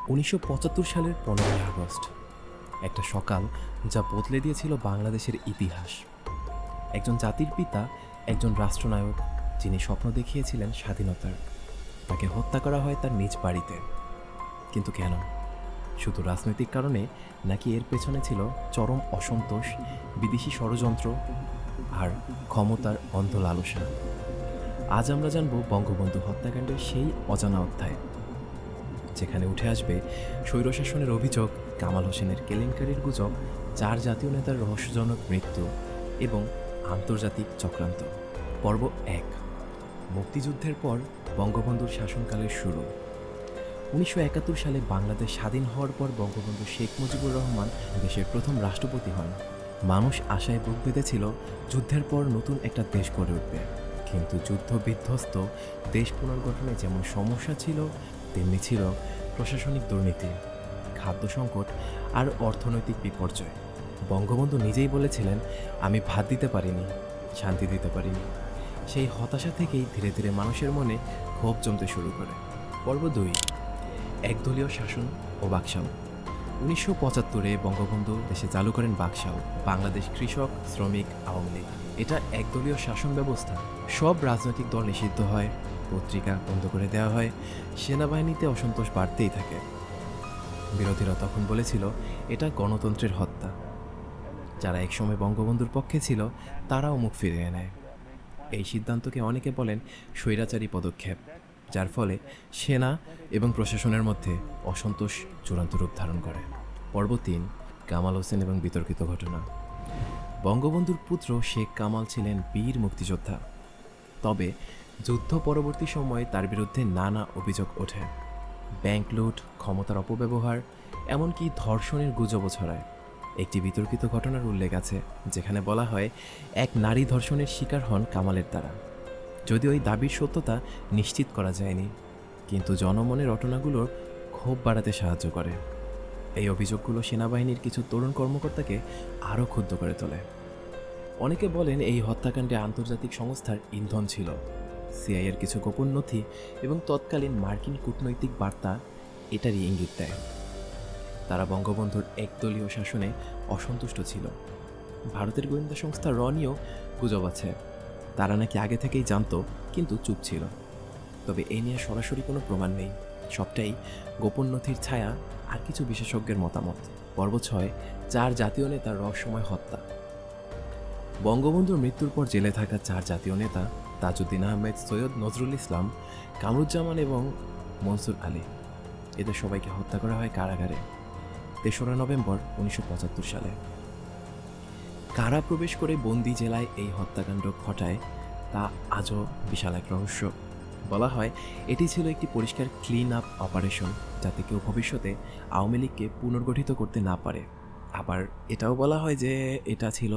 1975 সালের 15ই আগস্ট, একটা সকাল যা বদলে দিয়েছিল বাংলাদেশের ইতিহাস। একজন জাতির পিতা, একজন রাষ্ট্রনায়ক, যিনি স্বপ্ন দেখিয়েছিলেন স্বাধীনতার, তাকে হত্যা করা হয় তার নিজ বাড়িতে। কিন্তু কেন? শুধু রাজনৈতিক কারণে, নাকি এর পেছনে ছিল চরম অসন্তোষ, বিদেশি ষড়যন্ত্র আর ক্ষমতার অন্ধ লালসা? আজ আমরা জানব বঙ্গবন্ধু হত্যাকাণ্ডের সেই অজানা অধ্যায়, যেখানে উঠে আসবে স্বৈরশাসনের অভিযোগ, কামাল হোসেনের কেলেঙ্কারির গুজব, 4 জাতীয় নেতার রহস্যজনক মৃত্যু এবং আন্তর্জাতিক চক্রান্ত। পর্ব 1, মুক্তিযুদ্ধের পর বঙ্গবন্ধুর শাসনকালের শুরু। 1971 সালে বাংলাদেশ স্বাধীন হওয়ার পর বঙ্গবন্ধু শেখ মুজিবুর রহমান দেশের প্রথম রাষ্ট্রপতি হন। মানুষ আশায় বুক বেঁধেছিল যুদ্ধের পর নতুন একটা দেশ গড়ে উঠবে। কিন্তু যুদ্ধ বিধ্বস্ত দেশ পুনর্গঠনে যেমন সমস্যা ছিল, তেমনি ছিল প্রশাসনিক দুর্নীতি, খাদ্য সংকট আর অর্থনৈতিক বিপর্যয়। বঙ্গবন্ধু নিজেই বলেছিলেন, আমি ভাত দিতে পারিনি, শান্তি দিতে পারিনি। সেই হতাশা থেকেই ধীরে ধীরে মানুষের মনে ক্ষোভ জমতে শুরু করে। পর্ব 2, একদলীয় শাসন ও বাকশাল। 1975-এ বঙ্গবন্ধু দেশে চালু করেন বাকশাল, বাংলাদেশ কৃষক শ্রমিক আওয়ামী লীগ। এটা একদলীয় শাসন ব্যবস্থা। সব রাজনৈতিক দল নিষিদ্ধ হয়, পত্রিকা বন্ধ করে দেওয়া হয়, সেনাবাহিনীতে অসন্তোষ বাড়তেই থাকে। বিরোধীরা তখন বলেছিল এটা গণতন্ত্রের হত্যা। যারা একসময় বঙ্গবন্ধুর পক্ষে ছিল তারাও মুখ ফিরিয়ে নেয়। এই সিদ্ধান্তকে অনেকে বলেন স্বৈরাচারী পদক্ষেপ, যার ফলে সেনা এবং প্রশাসনের মধ্যে অসন্তোষ চূড়ান্ত রূপ ধারণ করে। পর্ব 3, কামাল হোসেন এবং বিতর্কিত ঘটনা। বঙ্গবন্ধুর পুত্র শেখ কামাল ছিলেন বীর মুক্তিযোদ্ধা, তবে যুদ্ধ পরবর্তী সময়ে তার বিরুদ্ধে নানা অভিযোগ ওঠে। ব্যাংক লুট, ক্ষমতার অপব্যবহার, এমনকি ধর্ষণের গুজবও ছড়ায়। একটি বিতর্কিত ঘটনার উল্লেখ আছে, যেখানে বলা হয় এক নারী ধর্ষণের শিকার হন কামালের দ্বারা। যদিও এই দাবির সত্যতা নিশ্চিত করা যায়নি, কিন্তু জনমনের রটনাগুলোর ক্ষোভ বাড়াতে সাহায্য করে। এই অভিযোগগুলো সেনাবাহিনীর কিছু তরুণ কর্মকর্তাকে আরও ক্ষুব্ধ করে তোলে। অনেকে বলেন এই হত্যাকাণ্ডে আন্তর্জাতিক সংস্থার ইন্ধন ছিল। সিআইএর কিছু গোপন নথি এবং তৎকালীন মার্কিন কূটনৈতিক বার্তা এটারই ইঙ্গিত দেয়। তারা বঙ্গবন্ধুর একদলীয় শাসনে অসন্তুষ্ট ছিল। ভারতের গোয়েন্দা সংস্থা র নিয়েও গুজব আছে, তারা নাকি আগে থেকেই জানতো কিন্তু চুপ ছিল। তবে এই নিয়ে সরাসরি কোনো প্রমাণ নেই, সবটাই গোপন নথির ছায়া আর কিছু বিশেষজ্ঞের মতামত। পর্ব 6, 4 জাতীয় নেতার রহস্যময় হত্যা। বঙ্গবন্ধুর মৃত্যুর পর জেলে থাকা 4 জাতীয় নেতা তাজউদ্দিন আহমেদ, সৈয়দ নজরুল ইসলাম, কামরুজ্জামান এবং মনসুর আলী, এদের সবাইকে হত্যা করা হয় কারাগারে 3রা নভেম্বর 1975 সালে। কারা প্রবেশ করে বন্দি জেলায় এই হত্যাকাণ্ড ঘটায় তা আজও বিশাল এক রহস্য। বলা হয় এটি ছিল একটি পরিষ্কার ক্লিন আপ অপারেশন, যাতে কেউ ভবিষ্যতে আওয়ামী লীগকে পুনর্গঠিত করতে না পারে। আবার এটাও বলা হয় যে এটা ছিল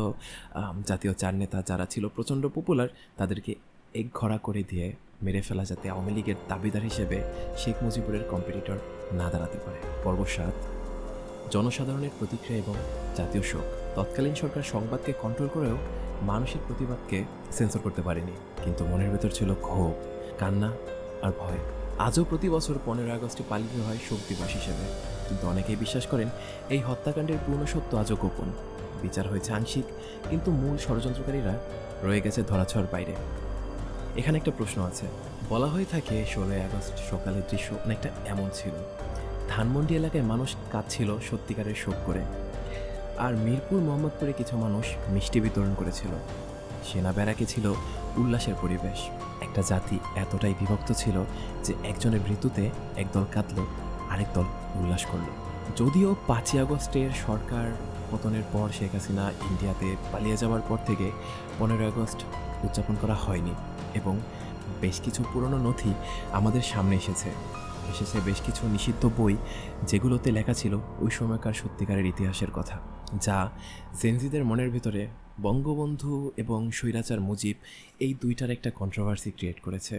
জাতীয় 4 নেতা যারা ছিল প্রচণ্ড পপুলার, তাদেরকে একঘরা করে দিয়ে মেরে ফেলা, যাতে আওয়ামী লীগের দাবিদার হিসেবে শেখ মুজিবুরের কম্পিটিটর না দাঁড়াতে পারে। পর্ব 7, জনসাধারণের প্রতিক্রিয়া এবং জাতীয় শোক। তৎকালীন সরকার সংবাদকে কন্ট্রোল করেও মানুষের প্রতিবাদকে সেন্সর করতে পারেনি, কিন্তু মনের ভেতর ছিল ক্ষোভ, কান্না আর ভয়। আজও প্রতি বছর 15 আগস্টে পালিত হয় শোক দিবস হিসেবে, কিন্তু অনেকেই বিশ্বাস করেন এই হত্যাকাণ্ডের পূর্ণ সত্য আজও গোপন। বিচার হয়েছে আংশিক, কিন্তু মূল ষড়যন্ত্রকারীরা রয়ে গেছে ধরাছোঁয়ার বাইরে। এখানে একটা প্রশ্ন আছে। বলা হয়ে থাকে 16 আগস্ট সকালের দৃশ্য অনেকটা এমন ছিল। ধানমন্ডি এলাকায় মানুষ কাঁদছিল সত্যিকারের শোক করে, আর মিরপুর মোহাম্মদপুরে কিছু মানুষ মিষ্টি বিতরণ করেছিল। সেনা ব্যারাকে ছিল উল্লাসের পরিবেশ। একটা জাতি এতটাই বিভক্ত ছিল যে একজনের মৃত্যুতে একদল কাঁদল, আরেক দল উল্লাস করল। যদিও 5ই আগস্টের সরকার পতনের পর শেখ হাসিনা ইন্ডিয়াতে পালিয়ে যাওয়ার পর থেকে 15 আগস্ট উদযাপন করা হয়নি, এবং বেশ কিছু পুরনো নথি আমাদের সামনে এসেছে বেশ কিছু নিষিদ্ধ বই, যেগুলোতে লেখা ছিল ওই সময়কার সত্যিকারের ইতিহাসের কথা, যা জেনজিদের মনের ভিতরে বঙ্গবন্ধু এবং স্বৈরাচার মুজিব এই দুইটার একটা কন্ট্রোভার্সি ক্রিয়েট করেছে।